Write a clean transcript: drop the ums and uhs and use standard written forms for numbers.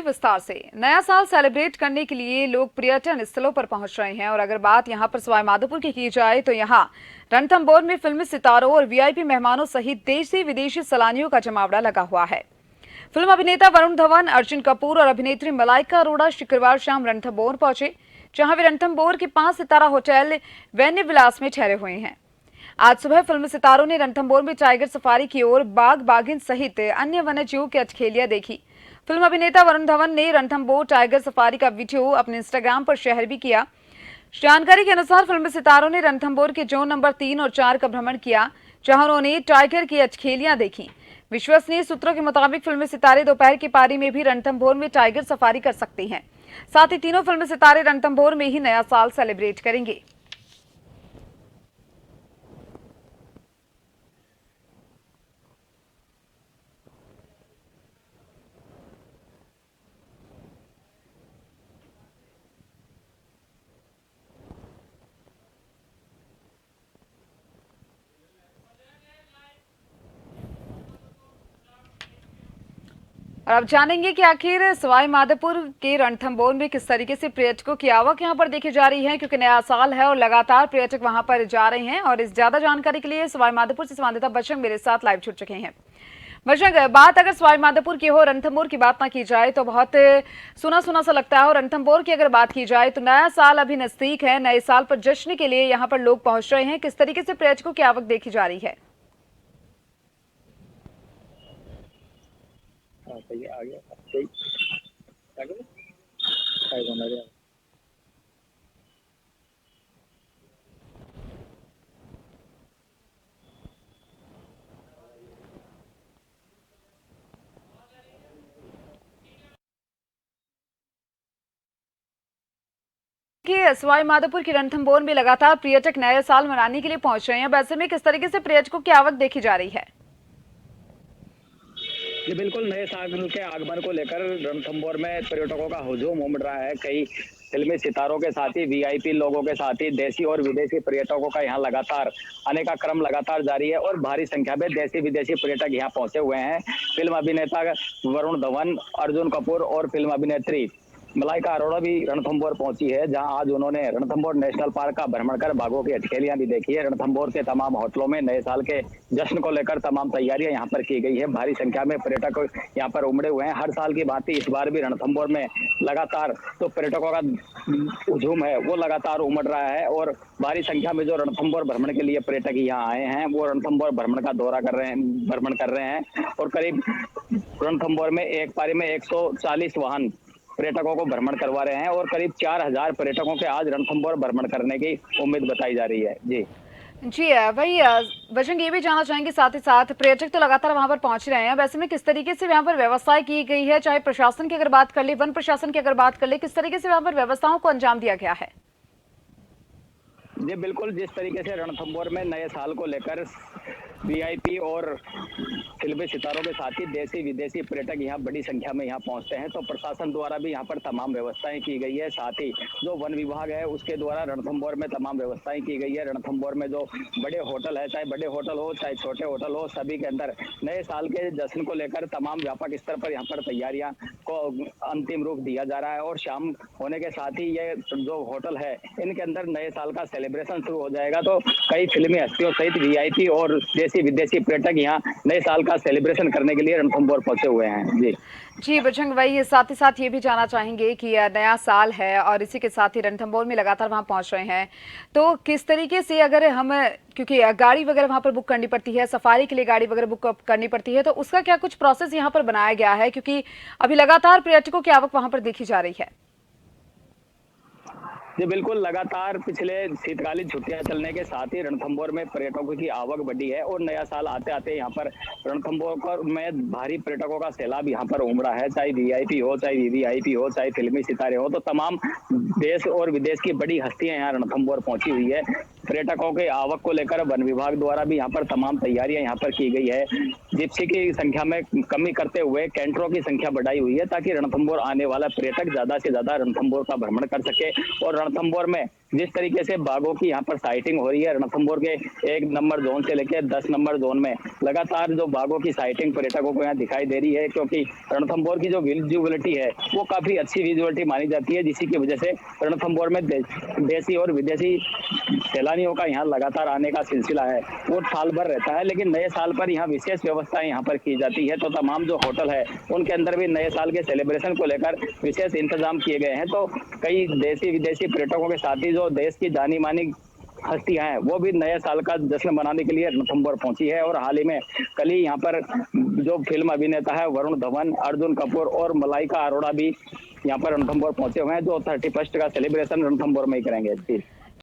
जाने विस्तार से। नया साल सेलिब्रेट करने के लिए लोग पर्यटन स्थलों पर पहुंच रहे हैं और अगर बात यहां पर सवाई माधोपुर की जाए तो यहां रणथंभौर में फिल्मी सितारों और वीआईपी मेहमानों सहित देशी विदेशी सैलानियों का जमावड़ा लगा हुआ है। फिल्म अभिनेता वरुण धवन, अर्जुन कपूर और अभिनेत्री मलाइका अरोड़ा शुक्रवार शाम रणथंभौर पहुंचे, जहां वे रणथंभौर के 5 सितारा होटल वेन्यू विलास में ठहरे हुए हैं। आज सुबह फिल्म सितारों ने रणथंभौर में टाइगर सफारी की ओर बाघ बाघिन सहित अन्य वन्यजीवों की अठखेलियां देखी। फिल्म अभिनेता वरुण धवन ने रणथंभौर टाइगर सफारी का वीडियो अपने इंस्टाग्राम पर शेयर भी किया। जानकारी के अनुसार फिल्म सितारों ने रणथंभौर के जोन नंबर 3 और 4 का भ्रमण किया, जहां उन्होंने टाइगर की अठखेलियां देखी। विश्वसनीय सूत्रों के मुताबिक फिल्म सितारे दोपहर की पारी में भी रणथंभौर में टाइगर सफारी कर सकती हैं। साथ ही तीनों फिल्म सितारे रणथंभौर में ही नया साल सेलिब्रेट करेंगे। और अब जानेंगे कि आखिर सवाई माधोपुर के रणथंभौर में किस तरीके से पर्यटकों की आवक यहां पर देखी जा रही है, क्योंकि नया साल है और लगातार पर्यटक वहां पर जा रहे हैं। और इस ज्यादा जानकारी के लिए सवाई माधोपुर से संवाददाता बजरंग मेरे साथ लाइव जुड़ चुके हैं। बजरंग, बात अगर सवाई माधोपुर की हो, रणथंभौर की बात ना की जाए तो बहुत सुना सुना सा लगता है। और रणथंभौर की अगर बात की जाए तो नया साल अभी नजदीक है, नए साल पर जश्न के लिए यहाँ पर लोग पहुंच रहे हैं। किस तरीके से पर्यटकों की आवक देखी जा रही है? सही आ गया सही आ गया बना रहा कि सवाई माधोपुर की रणथंभौर में लगातार पर्यटक नए साल मनाने के लिए पहुंच रहे हैं। वैसे में किस तरीके से पर्यटकों की आवक देखी जा रही है? जी बिल्कुल, नए साल के आगमन को लेकर रणथंभौर में पर्यटकों का हुजूम उमड़ रहा है। कई फिल्मी सितारों के साथ ही वीआईपी लोगों के साथ ही देशी और विदेशी पर्यटकों का यहाँ लगातार आने का क्रम लगातार जारी है और भारी संख्या में देशी विदेशी पर्यटक यहाँ पहुंचे हुए हैं। फिल्म अभिनेता वरुण धवन, अर्जुन कपूर और फिल्म अभिनेत्री मलाइका अरोड़ा भी रणथंभौर पहुंची है, जहां आज उन्होंने रणथंभौर नेशनल पार्क का भ्रमण कर बाघों की अठखेलियां भी देखी है। रणथंभौर के तमाम होटलों में नए साल के जश्न को लेकर तमाम तैयारियां यहां पर की गई है। भारी संख्या में पर्यटक यहां पर उमड़े हुए हैं। हर साल की भांति इस बार भी रणथंभौर में लगातार जो पर्यटकों का हुजूम है वो लगातार उमड़ रहा है और भारी संख्या में जो रणथंभौर भ्रमण के लिए पर्यटक यहाँ आए हैं वो रणथंभौर भ्रमण का दौरा कर रहे हैं, भ्रमण कर रहे हैं। और करीब रणथंभौर में एक पारी में 140 वाहन पर्यटकों को भ्रमण करवा रहे हैं और करीब 4000 पर्यटकों के आज रणथंभौर भ्रमण करने की उम्मीद बताई जा रही है। जी वही बजरंग, ये भी जानना चाहेंगे साथ ही साथ पर्यटक तो लगातार वहां पर पहुंच रहे हैं, वैसे में किस तरीके से वहां पर व्यवस्था की गई है? चाहे प्रशासन की अगर बात कर ले, वन प्रशासन की अगर बात कर ले, किस तरीके से वहां पर व्यवस्थाओं को अंजाम दिया गया है? जी बिल्कुल, जिस तरीके से रणथंभौर में नए साल को लेकर वीआईपी और फिल्मी सितारों के साथ ही देशी विदेशी पर्यटक यहाँ बड़ी संख्या में यहाँ पहुँचते हैं, तो प्रशासन द्वारा भी यहाँ पर तमाम व्यवस्थाएं की गई है। साथ ही जो वन विभाग है उसके द्वारा रणथंभौर में तमाम व्यवस्थाएं की गई है। रणथंभौर में जो बड़े होटल है, चाहे बड़े होटल हो चाहे छोटे होटल हो, सभी के अंदर नए साल के जश्न को लेकर तमाम व्यापक स्तर पर यहाँ पर तैयारियां को अंतिम रूप दिया जा रहा है। और शाम होने के साथ ही ये जो होटल है इनके अंदर नए साल का सेलिब्रेशन शुरू हो जाएगा। तो कई फिल्मी हस्तियों सहित वीआईपी और देशी विदेशी पर्यटक यहाँ नए साल का सेलिब्रेशन करने के लिए रणथंभौर पहुंचे हुए हैं। जी बजरंग, वही साथ ही साथ ये भी जानना चाहेंगे कि नया साल है और इसी के साथ ही रणथंभौर में लगातार वहां पहुंच रहे हैं, तो किस तरीके से अगर हम, क्योंकि गाड़ी वगैरह वहां पर बुक करनी पड़ती है, सफारी के लिए गाड़ी वगैरह बुक करनी पड़ती है, तो उसका क्या कुछ प्रोसेस यहाँ पर बनाया गया है, क्योंकि अभी लगातार पर्यटकों की आवक वहां पर देखी जा रही है? जी बिल्कुल, लगातार पिछले शीतकालीन छुट्टियां चलने के साथ ही रणथंभौर में पर्यटकों की आवक बढ़ी है और नया साल आते आते यहाँ पर रणथंभौर में भारी पर्यटकों का सैलाब यहाँ पर उमड़ा है। चाहे वीआईपी हो, चाहे वीवीआईपी हो, चाहे फिल्मी सितारे हो, तो तमाम देश और विदेश की बड़ी हस्तियां यहाँ रणथंभौर पहुंची हुई है। पर्यटकों के आवक को लेकर वन विभाग द्वारा भी यहाँ पर तमाम तैयारियां यहाँ पर की गई है। जिप्सी की संख्या में कमी करते हुए कैंटरों की संख्या बढ़ाई हुई है ताकि रणथंभौर आने वाला पर्यटक ज्यादा से ज्यादा रणथंभौर का भ्रमण कर सके। और रणथंभौर में जिस तरीके से बाघों की यहाँ पर साइटिंग हो रही है, रणथंभौर के 1 नंबर जोन से लेकर 10 नंबर जोन में लगातार जो बाघों की साइटिंग पर्यटकों को यहाँ दिखाई दे रही है, क्योंकि रणथंभौर की जो विजुअलिटी है वो काफी अच्छी विजुअलिटी मानी जाती है, जिसी की वजह से रणथंभौर में देशी और विदेशी सैलानियों का यहाँ लगातार आने का सिलसिला है वो साल भर रहता है। लेकिन नए साल पर यहाँ विशेष व्यवस्थाएं यहाँ पर की जाती है, तो तमाम जो होटल है उनके अंदर भी नए साल के सेलिब्रेशन को लेकर विशेष इंतजाम किए गए हैं। तो कई देशी विदेशी पर्यटकों के साथ ही जो देश की जानी मानी हस्तियां हैं वो भी नए साल का जश्न मनाने के लिए रणथंभौर पहुंची है। और हाल ही में कल ही यहाँ पर जो फिल्म अभिनेता है वरुण धवन, अर्जुन कपूर और मलाइका अरोड़ा भी यहाँ पर रणथंभौर पहुंचे हुए हैं, जो 31 का सेलिब्रेशन रणथंभौर में ही करेंगे।